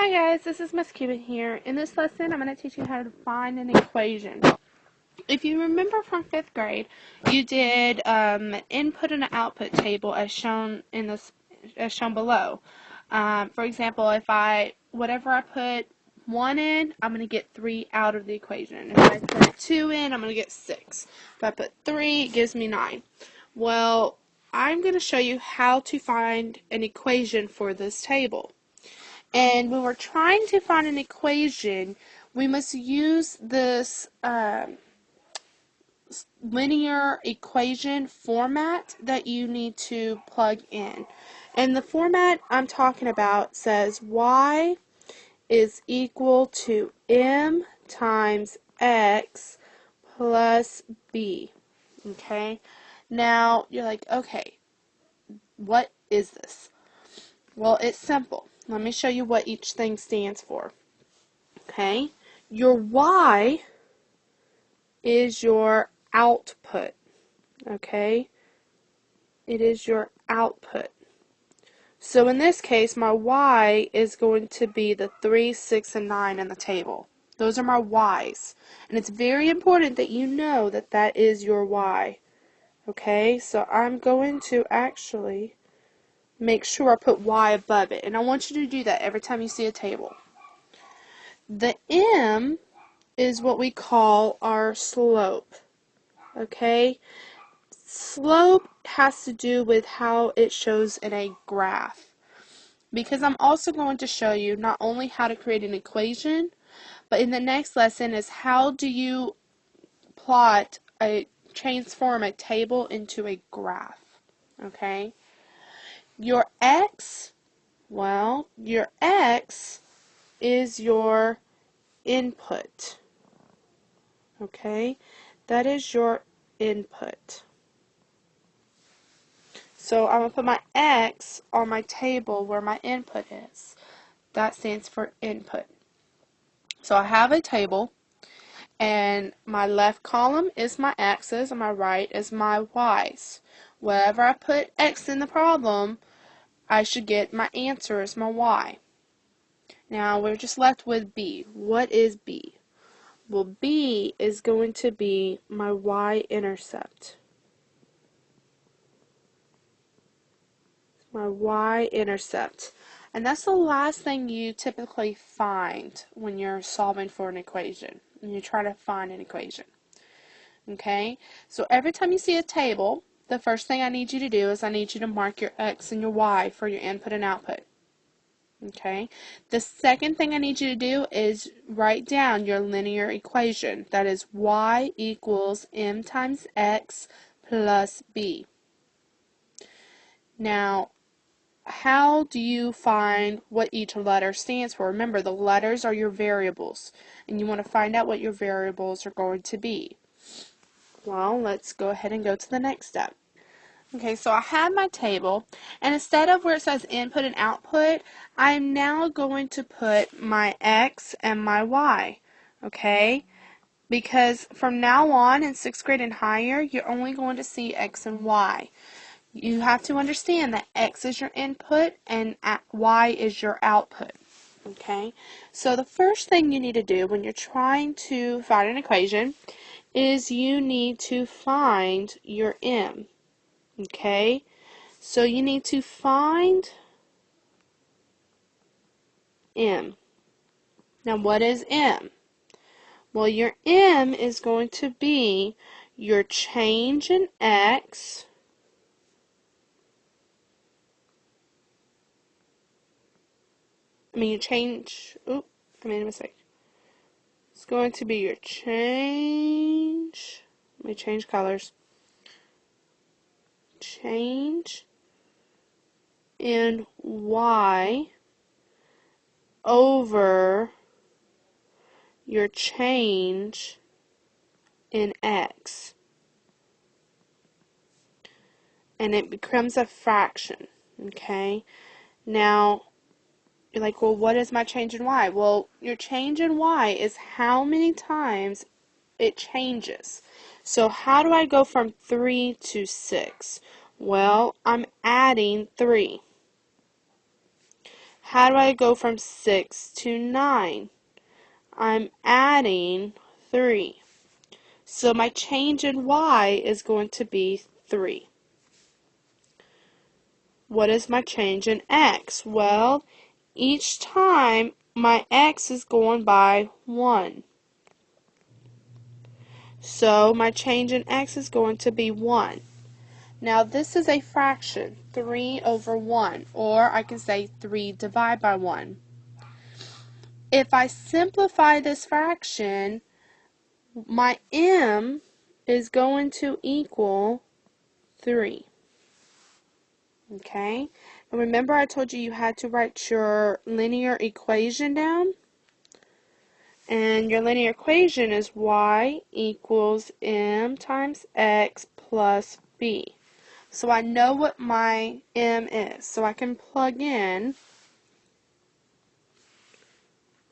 Hi guys, this is Miss Cuban here. In this lesson, I'm going to teach you how to find an equation. If you remember from 5th grade, you did an input and an output table as shown below. For example, whatever I put 1 in, I'm going to get 3 out of the equation. If I put 2 in, I'm going to get 6. If I put 3, it gives me 9. Well, I'm going to show you how to find an equation for this table. And when we're trying to find an equation, we must use this linear equation format that you need to plug in. And the format I'm talking about says y is equal to m times x plus b. Okay? Now, you're like, okay, what is this? Well, it's simple. Let me show you what each thing stands for. Okay? Your y is your output. Okay? It is your output. So in this case, my y is going to be the 3, 6, and 9 in the table. Those are my y's. And it's very important that you know that that is your y. Okay? So I'm going to actually make sure I put y above it. And I want you to do that every time you see a table. The m is what we call our slope. Okay? Slope has to do with how it shows in a graph. Because I'm also going to show you not only how to create an equation, but in the next lesson is how do you transform a table into a graph. Okay? Your x, well, your x is your input. Okay? That is your input. So I'm going to put my x on my table where my input is. That stands for input. So I have a table, and my left column is my x's and my right is my y's. Wherever I put x in the problem, I should get my answer as my y. Now we're just left with b. What is b? Well, b is going to be my y-intercept. My y-intercept. And that's the last thing you typically find when you're solving for an equation. When you try to find an equation. Okay? So every time you see a table, the first thing I need you to do is I need you to mark your x and your y for your input and output. Okay? The second thing I need you to do is write down your linear equation. That is y equals m times x plus b. Now, how do you find what each letter stands for? Remember, the letters are your variables, and you want to find out what your variables are going to be. Well, let's go ahead and go to the next step. Okay, so I have my table, and instead of where it says input and output, I'm now going to put my x and my y, okay? Because from now on in 6th grade and higher, you're only going to see x and y. You have to understand that x is your input and y is your output. Okay? So the first thing you need to do when you're trying to find an equation is you need to find your m. Okay? So you need to find m. Now what is m? Well, your m is going to be your change in x I made a mistake. It's going to be your change. Let me change colors. Change in y over your change in x. And it becomes a fraction. Okay? Now, you're like, well, what is my change in y? Well, your change in y is how many times it changes. So how do I go from 3 to 6? Well, I'm adding 3. How do I go from 6 to 9? I'm adding 3. So my change in y is going to be 3. What is my change in x? Well, each time my x is going by 1. So my change in x is going to be 1. Now this is a fraction, 3 over 1, or I can say 3 divided by 1. If I simplify this fraction, my m is going to equal 3. Okay? And remember I told you had to write your linear equation down? And your linear equation is y equals m times x plus b. So I know what my m is. So I can plug in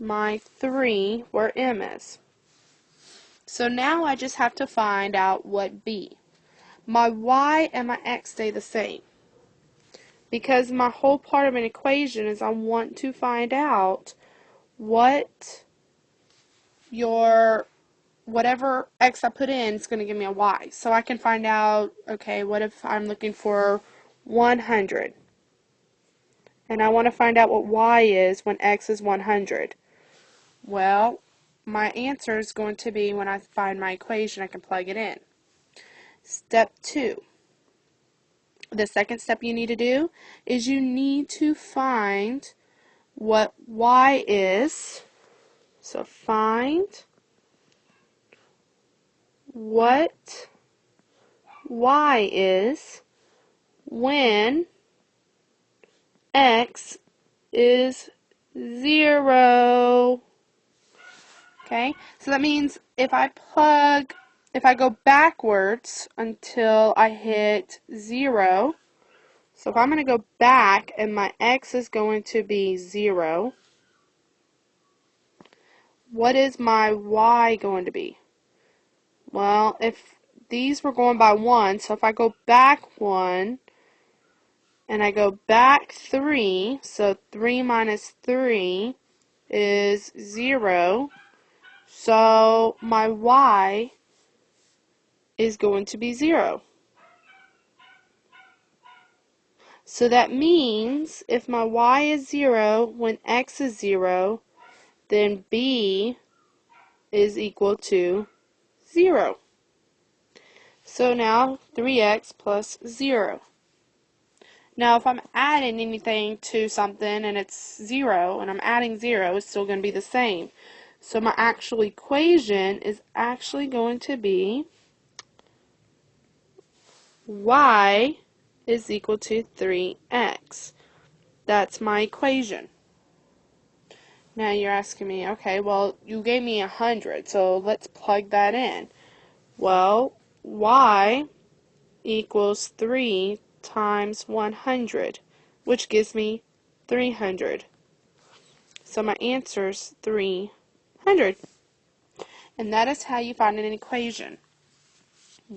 my 3 where m is. So now I just have to find out what b. My y and my x stay the same. Because my whole part of an equation is I want to find out what whatever x I put in is going to give me a y. So I can find out, okay, what if I'm looking for 100? And I want to find out what y is when x is 100. Well, my answer is going to be, when I find my equation, I can plug it in. Step 2. The second step you need to do is you need to find what y is. So find what y is when x is 0. Okay, so that means if I go backwards until I hit 0, so if I'm going to go back and my x is going to be 0, what is my y going to be? Well, if these were going by 1, so if I go back 1 and I go back 3, so 3 minus 3 is 0, so my y is going to be 0. So that means if my y is 0 when x is 0, then b is equal to 0. So now 3x plus 0. Now if I'm adding anything to something and it's 0 and I'm adding 0, it's still going to be the same. So my actual equation is actually going to be y is equal to 3x. That's my equation. Now you're asking me, okay, well, you gave me 100, so let's plug that in. Well, y equals 3 times 100, which gives me 300. So my answer is 300. And that is how you find an equation.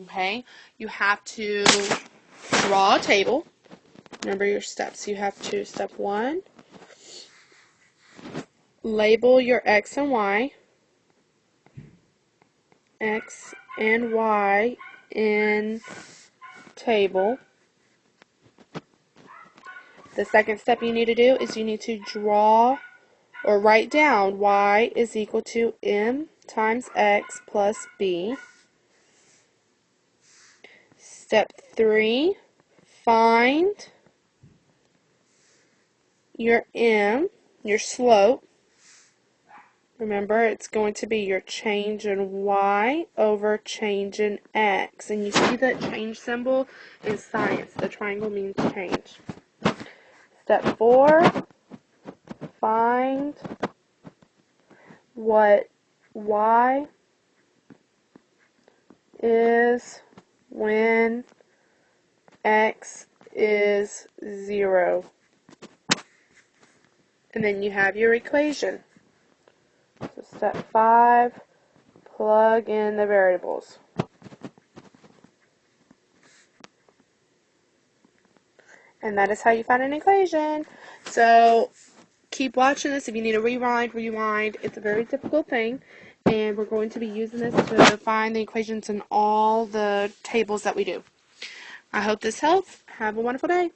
Okay? You have to draw a table. Remember your steps. You have to, step 1, label your x and y. X and y in table. The second step you need to do is you need to draw or write down y is equal to m times x plus b. Step 3, find your m, your slope. Remember, it's going to be your change in y over change in x. And you see that change symbol in science. The triangle means change. Step 4, find what y is when x is 0. And then you have your equation. So step 5, plug in the variables. And that is how you find an equation. So keep watching this. If you need to rewind. It's a very difficult thing, and we're going to be using this to find the equations in all the tables that we do. I hope this helps. Have a wonderful day.